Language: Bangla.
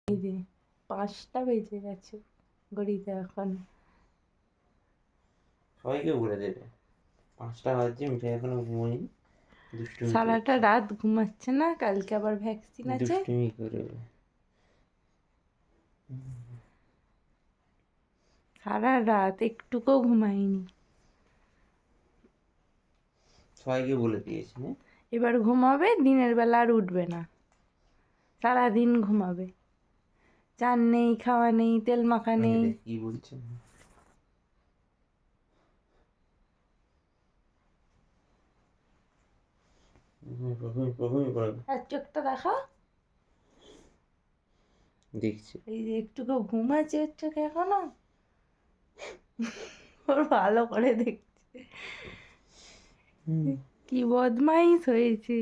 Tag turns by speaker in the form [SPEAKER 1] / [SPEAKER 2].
[SPEAKER 1] এই যে 5টা বেজে গেছে ঘড়িতে এখন।
[SPEAKER 2] সবাইকে বলে দেবে 5টা বাজছে, মিঠাই এখনো ঘুমোয়নি, দুষ্টুমি
[SPEAKER 1] সারাটা
[SPEAKER 2] করছে।
[SPEAKER 1] রাত ঘুমাচ্ছে না, কালকে আবার ভ্যাকসিন আছে।
[SPEAKER 2] দুষ্টুমি করবে।
[SPEAKER 1] সারা রাত একটুকু ঘুমায়নি।
[SPEAKER 2] সবাইকে বলে দিয়েছি হ্যাঁ।
[SPEAKER 1] এবার ঘুমাবে, দিনের বেলা আর উঠবে না, সারাদিন ঘুমাবে। চান নেই, খাওয়া নেই, তেল মাখা নেই।
[SPEAKER 2] কি বলছে?
[SPEAKER 1] আর চোখটা দেখা,
[SPEAKER 2] দেখছি।
[SPEAKER 1] এই যে একটুকু ঘুম আছে ওর চোখে এখনো, ওর ভালো করে দেখছে। কি বদমাইশ হয়েছে।